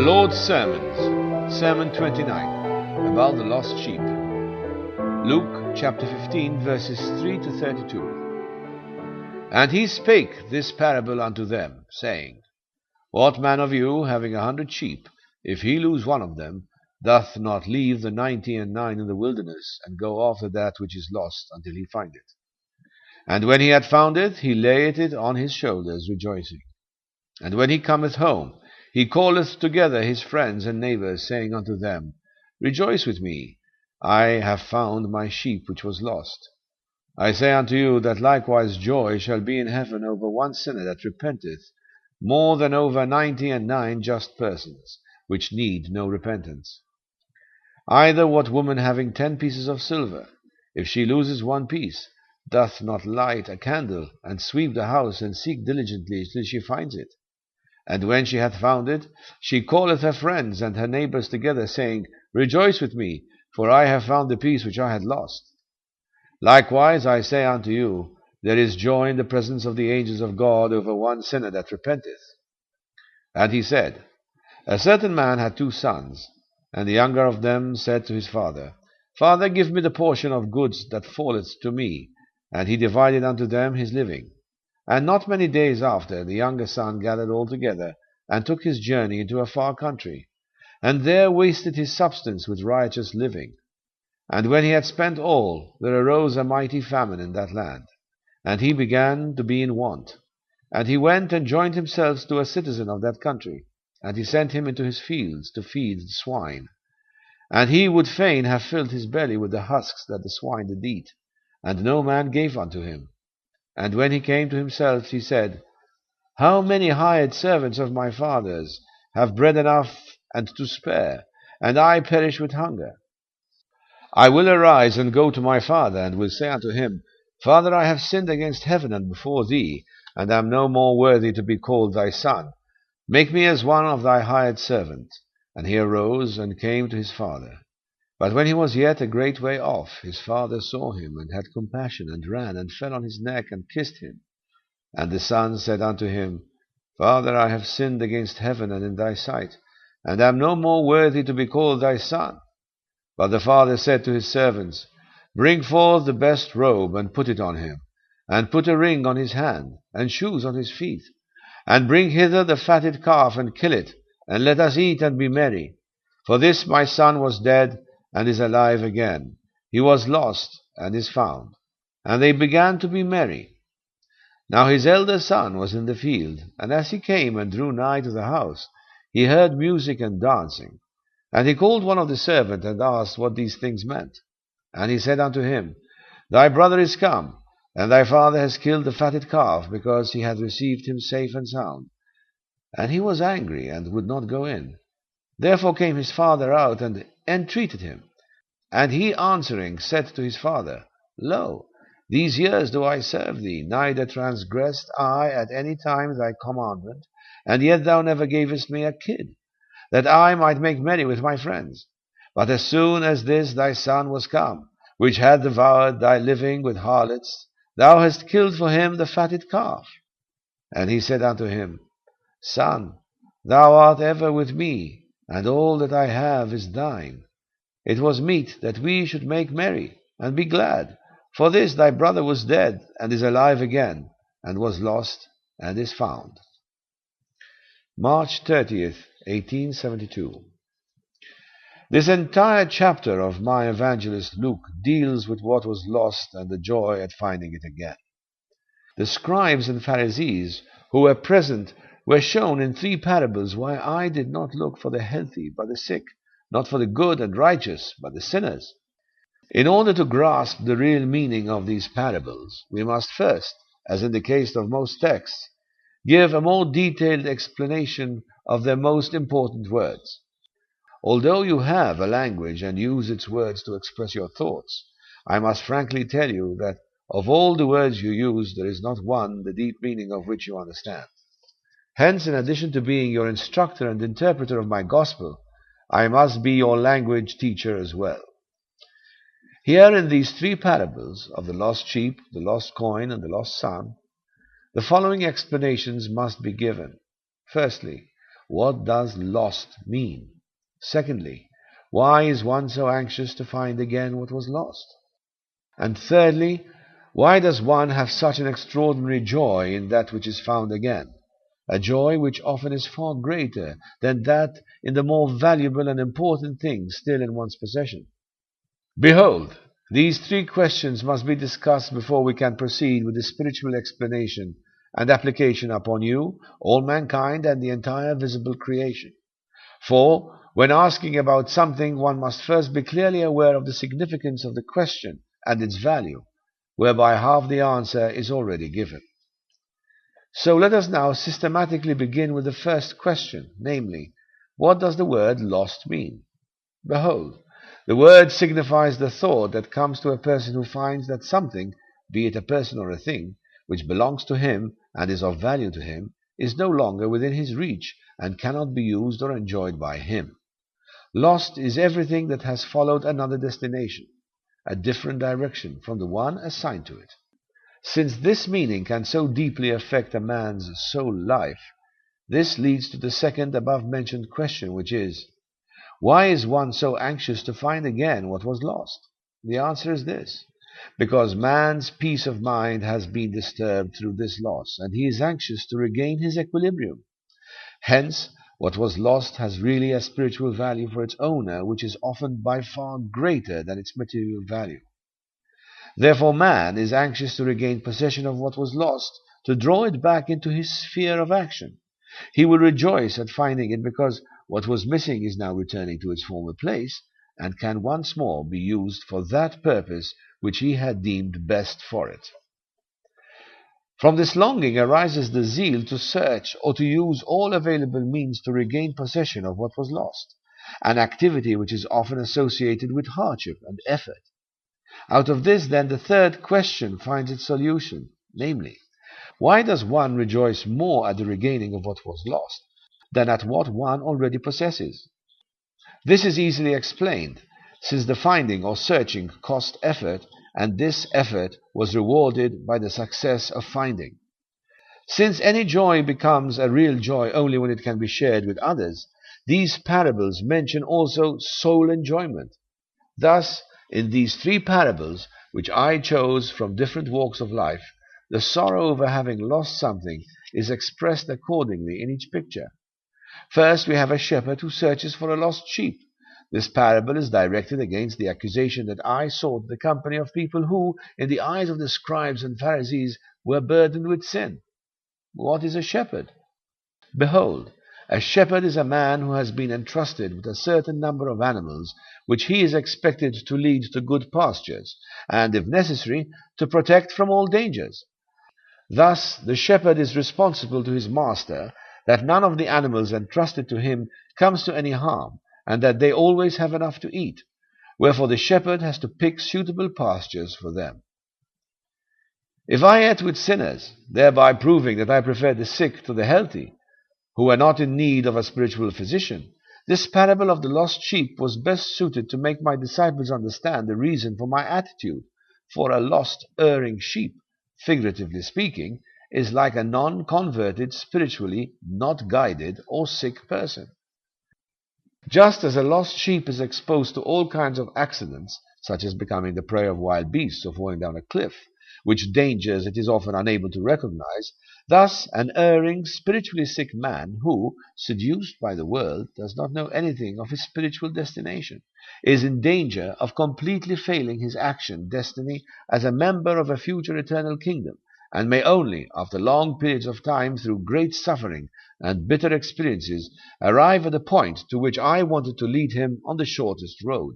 The Lord's Sermons, Sermon 29, about the lost sheep. Luke chapter 15, verses 3 to 32. And he spake this parable unto them, saying, What man of you, having 100 sheep, if he lose one of them, doth not leave the 99 in the wilderness, and go after that which is lost, until he find it? And when he had found it, he layeth it on his shoulders, rejoicing. And when he cometh home, he calleth together his friends and neighbours, saying unto them, Rejoice with me, I have found my sheep which was lost. I say unto you that likewise joy shall be in heaven over one sinner that repenteth, more than over 99 just persons, which need no repentance. Either what woman having 10 pieces of silver, if she loses one piece, doth not light a candle, and sweep the house, and seek diligently till she finds it? And when she hath found it, she calleth her friends and her neighbours together, saying, Rejoice with me, for I have found the piece which I had lost. Likewise I say unto you, there is joy in the presence of the angels of God over one sinner that repenteth. And he said, A certain man had 2 sons, and the younger of them said to his father, Father, give me the portion of goods that falleth to me. And he divided unto them his living. And not many days after, the younger son gathered all together, and took his journey into a far country, and there wasted his substance with riotous living. And when he had spent all, there arose a mighty famine in that land, and he began to be in want. And he went and joined himself to a citizen of that country, and he sent him into his fields to feed the swine. And he would fain have filled his belly with the husks that the swine did eat, and no man gave unto him. And when he came to himself, he said, How many hired servants of my father's have bread enough and to spare, and I perish with hunger? I will arise and go to my father, and will say unto him, Father, I have sinned against heaven and before thee, and am no more worthy to be called thy son. Make me as one of thy hired servants. And he arose and came to his father. But when he was yet a great way off, his father saw him, and had compassion, and ran, and fell on his neck, and kissed him. And the son said unto him, Father, I have sinned against heaven and in thy sight, and am no more worthy to be called thy son. But the father said to his servants, Bring forth the best robe, and put it on him, and put a ring on his hand, and shoes on his feet. And bring hither the fatted calf, and kill it, and let us eat and be merry. For this my son was dead, and is alive again. He was lost, and is found. And they began to be merry. Now his elder son was in the field, and as he came and drew nigh to the house, he heard music and dancing. And he called one of the servants, and asked what these things meant. And he said unto him, Thy brother is come, and thy father has killed the fatted calf, because he hath received him safe and sound. And he was angry, and would not go in. Therefore came his father out, and entreated him. And he answering said to his father, Lo, these years do I serve thee, neither transgressed I at any time thy commandment, and yet thou never gavest me a kid, that I might make merry with my friends. But as soon as this thy son was come, which had devoured thy living with harlots, thou hast killed for him the fatted calf. And he said unto him, Son, thou art ever with me, and all that I have is thine. It was meet that we should make merry, and be glad. For this thy brother was dead, and is alive again, and was lost, and is found. March 30th, 1872. This entire chapter of my evangelist Luke deals with what was lost and the joy at finding it again. The scribes and Pharisees who were present were shown in 3 parables why I did not look for the healthy but the sick, not for the good and righteous but the sinners. In order to grasp the real meaning of these parables, we must first, as in the case of most texts, give a more detailed explanation of their most important words. Although you have a language and use its words to express your thoughts, I must frankly tell you that of all the words you use, there is not one the deep meaning of which you understand. Hence, in addition to being your instructor and interpreter of my gospel, I must be your language teacher as well. Here in these 3 parables of the lost sheep, the lost coin, and the lost son, the following explanations must be given. Firstly, what does lost mean? Secondly, why is one so anxious to find again what was lost? And thirdly, why does one have such an extraordinary joy in that which is found again? A joy which often is far greater than that in the more valuable and important things still in one's possession. Behold, these three questions must be discussed before we can proceed with the spiritual explanation and application upon you, all mankind, and the entire visible creation. For, when asking about something, one must first be clearly aware of the significance of the question and its value, whereby half the answer is already given. So let us now systematically begin with the first question, namely, what does the word lost mean? Behold, the word signifies the thought that comes to a person who finds that something, be it a person or a thing, which belongs to him and is of value to him, is no longer within his reach and cannot be used or enjoyed by him. Lost is everything that has followed another destination, a different direction from the one assigned to it. Since this meaning can so deeply affect a man's soul life, this leads to the second above-mentioned question, which is, why is one so anxious to find again what was lost? The answer is this: because man's peace of mind has been disturbed through this loss, and he is anxious to regain his equilibrium. Hence, what was lost has really a spiritual value for its owner, which is often by far greater than its material value. Therefore, man is anxious to regain possession of what was lost, to draw it back into his sphere of action. He will rejoice at finding it because what was missing is now returning to its former place, and can once more be used for that purpose which he had deemed best for it. From this longing arises the zeal to search or to use all available means to regain possession of what was lost, an activity which is often associated with hardship and effort. Out of this, then, the third question finds its solution, namely, why does one rejoice more at the regaining of what was lost than at what one already possesses? This is easily explained, since the finding or searching cost effort, and this effort was rewarded by the success of finding. Since any joy becomes a real joy only when it can be shared with others, these parables mention also soul enjoyment. Thus, in these three parables, which I chose from different walks of life, the sorrow over having lost something is expressed accordingly in each picture. First, we have a shepherd who searches for a lost sheep. This parable is directed against the accusation that I sought the company of people who, in the eyes of the scribes and Pharisees, were burdened with sin. What is a shepherd? Behold, a shepherd is a man who has been entrusted with a certain number of animals, which he is expected to lead to good pastures, and, if necessary, to protect from all dangers. Thus, the shepherd is responsible to his master that none of the animals entrusted to him comes to any harm, and that they always have enough to eat, wherefore the shepherd has to pick suitable pastures for them. If I ate with sinners, thereby proving that I preferred the sick to the healthy, who were not in need of a spiritual physician, this parable of the lost sheep was best suited to make my disciples understand the reason for my attitude, for a lost, erring sheep, figuratively speaking, is like a non-converted, spiritually not guided or sick person. Just as a lost sheep is exposed to all kinds of accidents, such as becoming the prey of wild beasts or falling down a cliff, which dangers it is often unable to recognize, thus an erring, spiritually sick man who, seduced by the world, does not know anything of his spiritual destination, is in danger of completely failing his action destiny as a member of a future eternal kingdom, and may only, after long periods of time, through great suffering and bitter experiences, arrive at the point to which I wanted to lead him on the shortest road.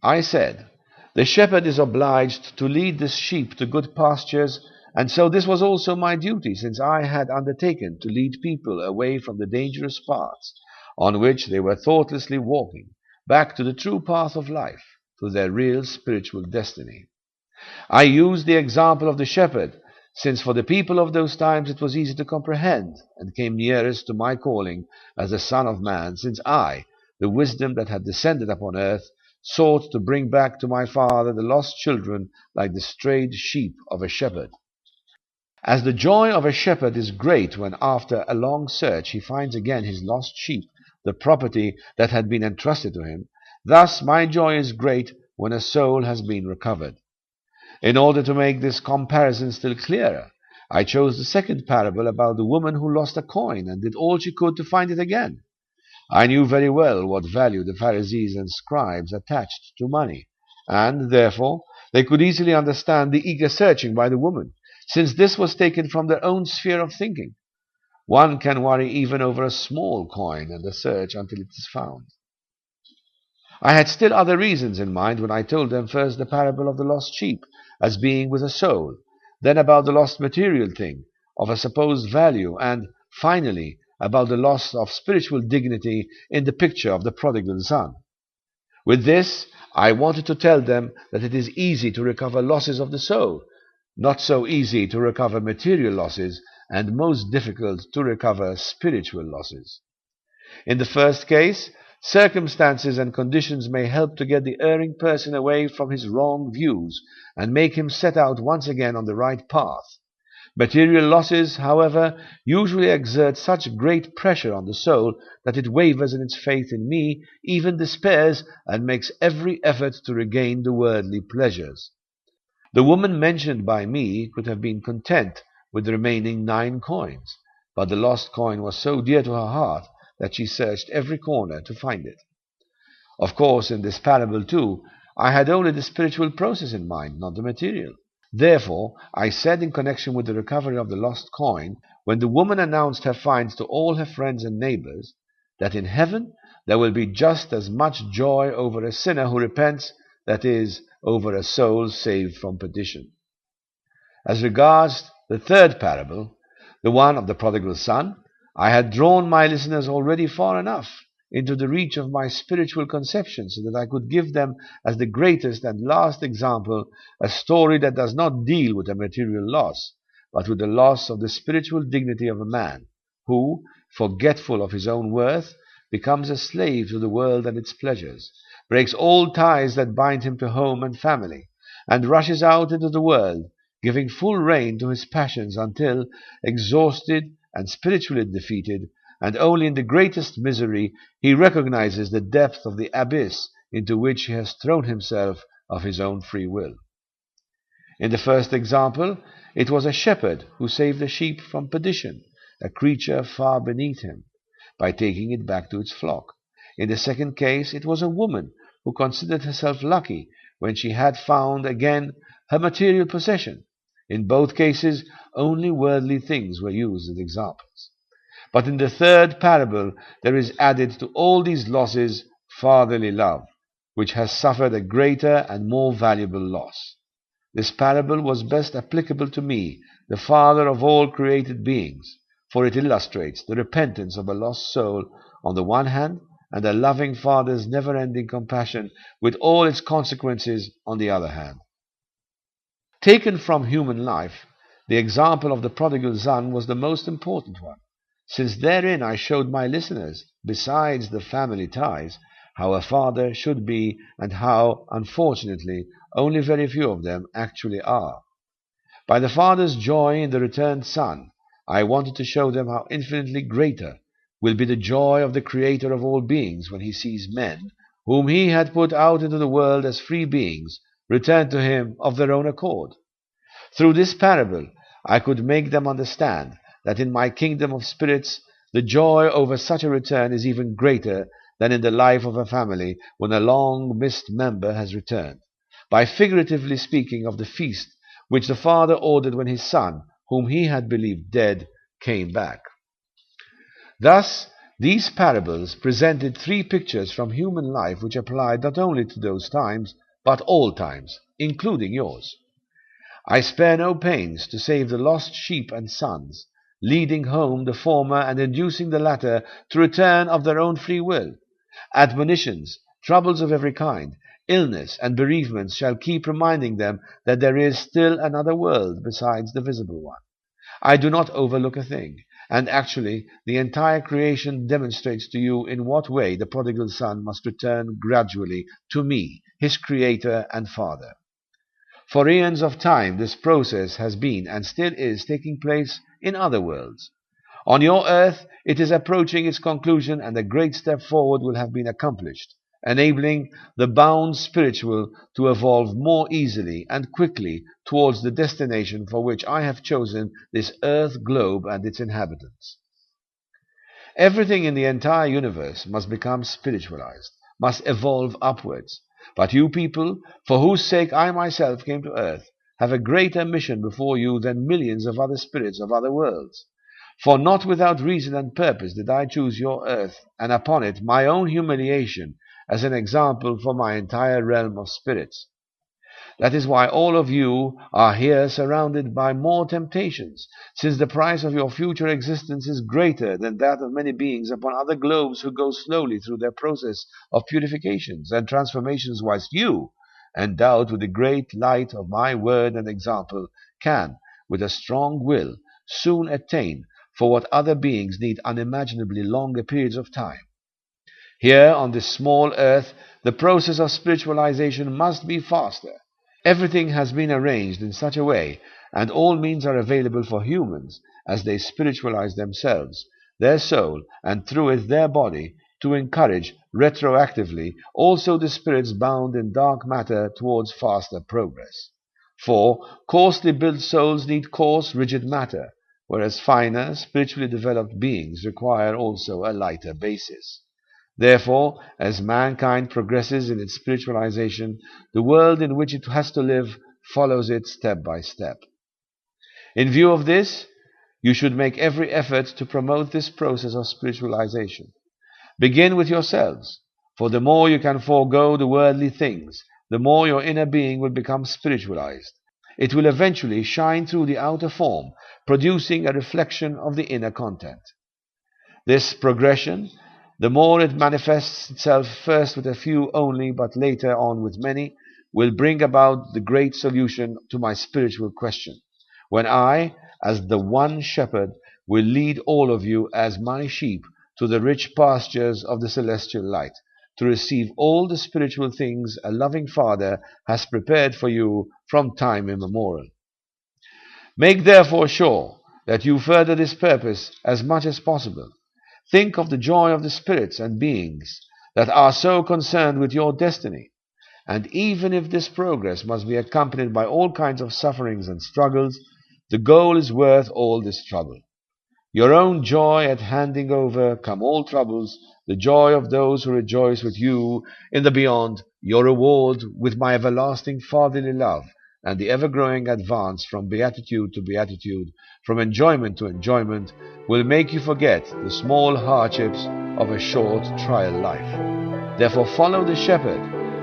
I said, the shepherd is obliged to lead this sheep to good pastures, and so this was also my duty, since I had undertaken to lead people away from the dangerous paths on which they were thoughtlessly walking, back to the true path of life, to their real spiritual destiny. I used the example of the shepherd, since for the people of those times it was easy to comprehend, and came nearest to my calling as the Son of Man, since I, the wisdom that had descended upon earth, sought to bring back to my Father the lost children like the strayed sheep of a shepherd. As the joy of a shepherd is great when after a long search he finds again his lost sheep, the property that had been entrusted to him, thus my joy is great when a soul has been recovered. In order to make this comparison still clearer, I chose the second parable about the woman who lost a coin and did all she could to find it again. I knew very well what value the Pharisees and scribes attached to money, and therefore they could easily understand the eager searching by the woman, since this was taken from their own sphere of thinking. One can worry even over a small coin and the search until it is found. I had still other reasons in mind when I told them first the parable of the lost sheep as being with a soul, then about the lost material thing of a supposed value, and finally about the loss of spiritual dignity in the picture of the prodigal son. With this, I wanted to tell them that it is easy to recover losses of the soul, not so easy to recover material losses, and most difficult to recover spiritual losses. In the first case, circumstances and conditions may help to get the erring person away from his wrong views and make him set out once again on the right path. Material losses, however, usually exert such great pressure on the soul that it wavers in its faith in me, even despairs, and makes every effort to regain the worldly pleasures. The woman mentioned by me could have been content with the remaining 9 coins, but the lost coin was so dear to her heart that she searched every corner to find it. Of course, in this parable too, I had only the spiritual process in mind, not the material. Therefore, I said in connection with the recovery of the lost coin, when the woman announced her finds to all her friends and neighbors, that in heaven there will be just as much joy over a sinner who repents, that is, over a soul saved from perdition. As regards the third parable, the one of the prodigal son, I had drawn my listeners already far enough into the reach of my spiritual conception so that I could give them as the greatest and last example a story that does not deal with a material loss, but with the loss of the spiritual dignity of a man who, forgetful of his own worth, becomes a slave to the world and its pleasures, breaks all ties that bind him to home and family, and rushes out into the world, giving full rein to his passions until, exhausted and spiritually defeated, and only in the greatest misery, he recognizes the depth of the abyss into which he has thrown himself of his own free will. In the first example, it was a shepherd who saved a sheep from perdition, a creature far beneath him, by taking it back to its flock. In the second case, it was a woman who considered herself lucky when she had found again her material possession. In both cases, only worldly things were used as examples. But in the third parable, there is added to all these losses fatherly love, which has suffered a greater and more valuable loss. This parable was best applicable to me, the father of all created beings, for it illustrates the repentance of a lost soul on the one hand, and a loving father's never-ending compassion with all its consequences on the other hand. Taken from human life, the example of the prodigal son was the most important one, since therein I showed my listeners, besides the family ties, how a father should be, and how, unfortunately, only very few of them actually are. By the father's joy in the returned son, I wanted to show them how infinitely greater will be the joy of the Creator of all beings when he sees men, whom he had put out into the world as free beings, return to him of their own accord. Through this parable, I could make them understand that in my kingdom of spirits, the joy over such a return is even greater than in the life of a family when a long-missed member has returned, by figuratively speaking of the feast which the father ordered when his son, whom he had believed dead, came back. Thus, these parables presented 3 pictures from human life which applied not only to those times, but all times, including yours. I spare no pains to save the lost sheep and sons, leading home the former and inducing the latter to return of their own free will. Admonitions, troubles of every kind, illness, and bereavements shall keep reminding them that there is still another world besides the visible one. I do not overlook a thing, and actually the entire creation demonstrates to you in what way the prodigal son must return gradually to me, his Creator and Father. For eons of time this process has been and still is taking place in other worlds. On your earth it is approaching its conclusion, and a great step forward will have been accomplished, enabling the bound spiritual to evolve more easily and quickly towards the destination for which I have chosen this earth globe and its inhabitants. Everything in the entire universe must become spiritualized, must evolve upwards. But you people, for whose sake I myself came to earth, have a greater mission before you than millions of other spirits of other worlds. For not without reason and purpose did I choose your earth, and upon it my own humiliation, as an example for my entire realm of spirits. That is why all of you are here surrounded by more temptations, since the price of your future existence is greater than that of many beings upon other globes who go slowly through their process of purifications and transformations, whilst you, endowed with the great light of my word and example, can, with a strong will, soon attain for what other beings need unimaginably longer periods of time. Here on this small earth, the process of spiritualization must be faster. Everything has been arranged in such a way, and all means are available for humans as they spiritualize themselves, their soul, and through it their body, to encourage retroactively also the spirits bound in dark matter towards faster progress. For coarsely built souls need coarse, rigid matter, whereas finer, spiritually developed beings require also a lighter basis. Therefore, as mankind progresses in its spiritualization, the world in which it has to live follows it step by step. In view of this, you should make every effort to promote this process of spiritualization. Begin with yourselves, for the more you can forego the worldly things, the more your inner being will become spiritualized. It will eventually shine through the outer form, producing a reflection of the inner content. This progression, the more it manifests itself first with a few only, but later on with many, will bring about the great solution to my spiritual question, when I, as the one shepherd, will lead all of you as my sheep to the rich pastures of the celestial light, to receive all the spiritual things a loving Father has prepared for you from time immemorial. Make therefore sure that you further this purpose as much as possible. Think of the joy of the spirits and beings that are so concerned with your destiny, and even if this progress must be accompanied by all kinds of sufferings and struggles, the goal is worth all this trouble. Your own joy at handing over come all troubles, the joy of those who rejoice with you in the beyond, your reward with my everlasting fatherly love, and the ever-growing advance from beatitude to beatitude, from enjoyment to enjoyment, will make you forget the small hardships of a short trial life. Therefore follow the shepherd,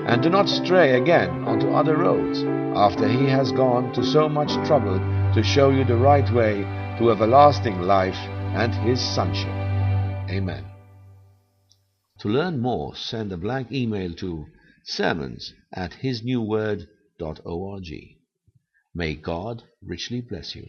and do not stray again onto other roads, after he has gone to so much trouble to show you the right way to everlasting life and his sonship. Amen. To learn more, send a blank email to sermons@hisnewword.org. May God richly bless you.